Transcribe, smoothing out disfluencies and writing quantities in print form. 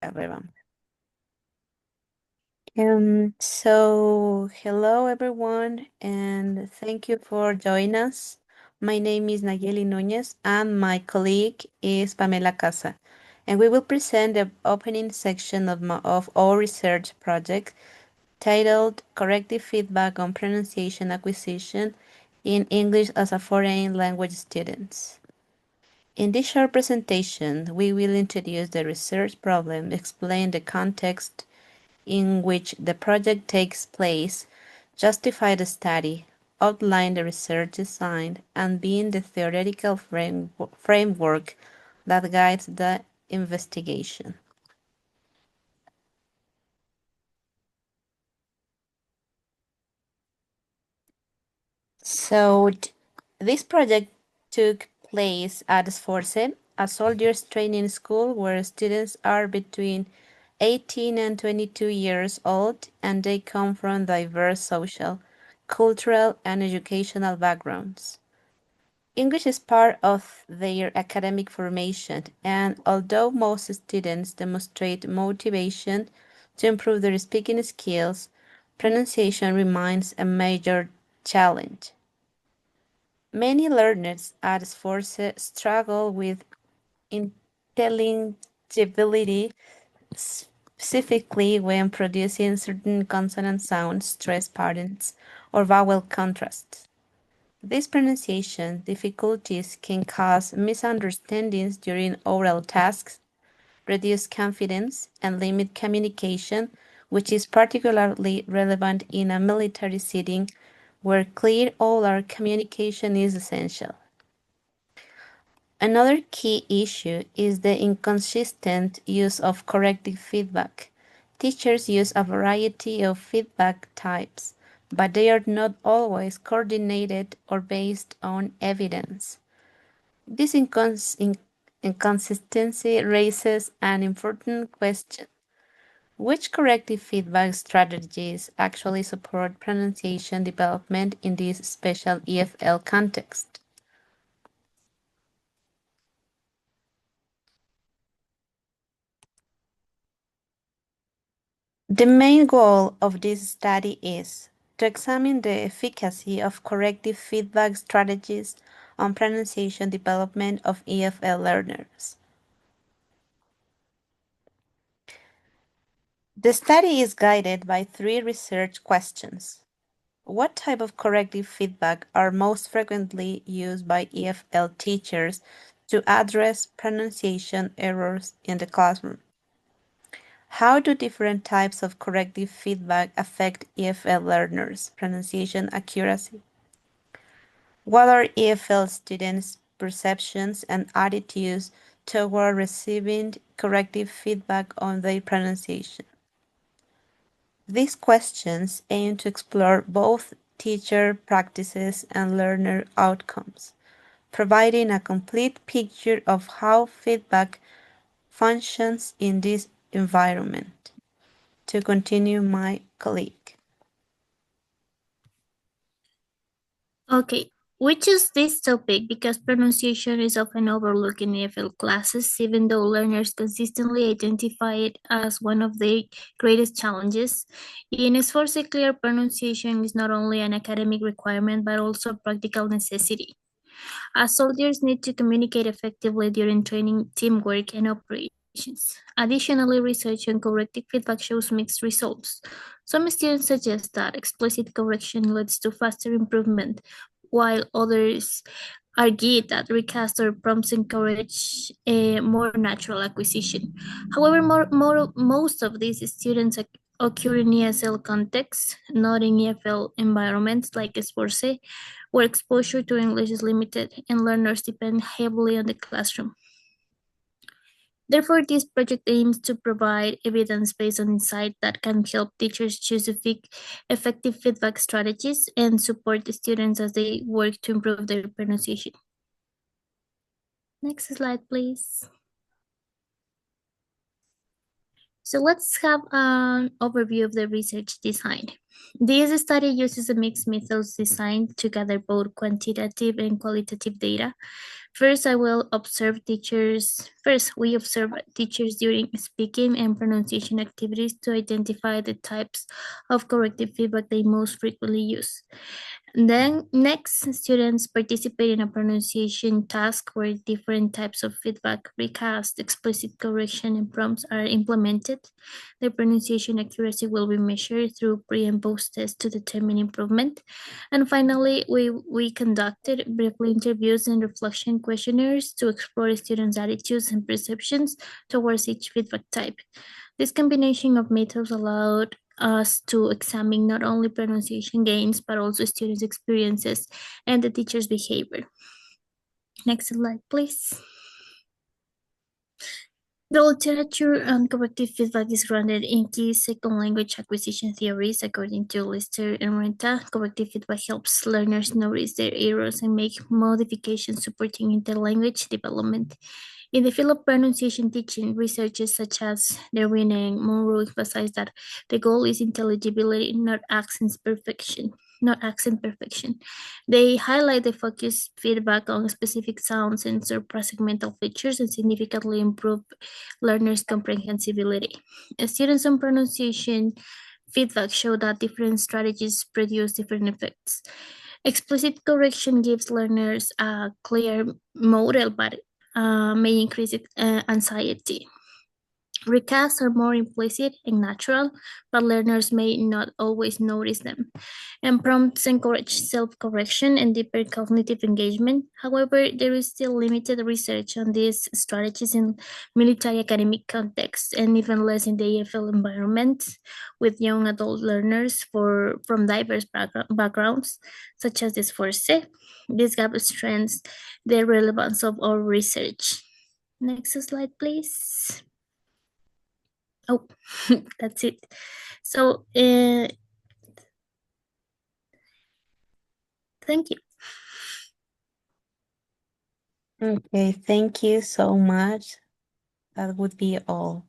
everyone. Hello everyone, and thank you for joining us. My name is Nayeli Núñez, and my colleague is Pamela Casa, and we will present the opening section of our research project titled Corrective Feedback on Pronunciation Acquisition in English as a Foreign Language Students. In this short presentation, we will introduce the research problem, explain the context in which the project takes place, justify the study, outline the research design, and being the theoretical framework that guides the investigation. So, this project took place at Sforce, a soldiers training school where students are between 18 and 22 years old and they come from diverse social, cultural, and educational backgrounds. English is part of their academic formation, and although most students demonstrate motivation to improve their speaking skills, pronunciation remains a major challenge. Many learners at Sforce struggle with intelligibility, specifically when producing certain consonant sounds, stress patterns, or vowel contrasts. These pronunciation difficulties can cause misunderstandings during oral tasks, reduce confidence, and limit communication, which is particularly relevant in a military setting where clear oral communication is essential. Another key issue is the inconsistent use of corrective feedback. Teachers use a variety of feedback types, but they are not always coordinated or based on evidence. This inconsistency raises an important question. Which corrective feedback strategies actually support pronunciation development in this special EFL context? The main goal of this study is to examine the efficacy of corrective feedback strategies on pronunciation development of EFL learners. The study is guided by three research questions. What type of corrective feedback are most frequently used by EFL teachers to address pronunciation errors in the classroom? How do different types of corrective feedback affect EFL learners' pronunciation accuracy? What are EFL students' perceptions and attitudes toward receiving corrective feedback on their pronunciation? These questions aim to explore both teacher practices and learner outcomes, providing a complete picture of how feedback functions in this environment. To continue, my colleague. Okay, we choose this topic because pronunciation is often overlooked in EFL classes, even though learners consistently identify it as one of their greatest challenges. In Esforce, clear pronunciation is not only an academic requirement but also a practical necessity, as soldiers need to communicate effectively during training, teamwork, and operations. Additionally, research on corrective feedback shows mixed results. Some students suggest that explicit correction leads to faster improvement, while others argue that recast or prompts encourage a more natural acquisition. However, most of these students occur in ESL contexts, not in EFL environments like Esforce, where exposure to English is limited and learners depend heavily on the classroom. Therefore, this project aims to provide evidence-based insight that can help teachers choose effective feedback strategies and support the students as they work to improve their pronunciation. Next slide, please. So let's have an overview of the research design. This study uses a mixed methods designed to gather both quantitative and qualitative data. First, we observe teachers during speaking and pronunciation activities to identify the types of corrective feedback they most frequently use. Then next, students participate in a pronunciation task where different types of feedback, recast, explicit correction, and prompts are implemented. The pronunciation accuracy will be measured through pre and post tests to determine improvement. And finally, we conducted briefly interviews and reflection questionnaires to explore students' attitudes and perceptions towards each feedback type. This combination of methods allowed us to examine not only pronunciation gains, but also students' experiences and the teacher's behavior. Next slide, please. The literature on corrective feedback is grounded in key second language acquisition theories. According to Lister and Renta, corrective feedback helps learners notice their errors and make modifications supporting interlanguage development. In the field of pronunciation teaching, researchers such as Derwin and Monroe emphasize that the goal is intelligibility, not accent perfection. They highlight the focused feedback on specific sounds and suprasegmental features and significantly improve learners' comprehensibility. Students on pronunciation feedback show that different strategies produce different effects. Explicit correction gives learners a clear model, but may increase anxiety. Recasts are more implicit and natural, but learners may not always notice them. And prompts encourage self-correction and deeper cognitive engagement. However, there is still limited research on these strategies in military academic contexts and even less in the EFL environment with young adult learners from diverse backgrounds, such as this force. This gap strengthens the relevance of our research. Next slide, please. Oh, that's it. So, thank you. Okay, thank you so much. That would be all.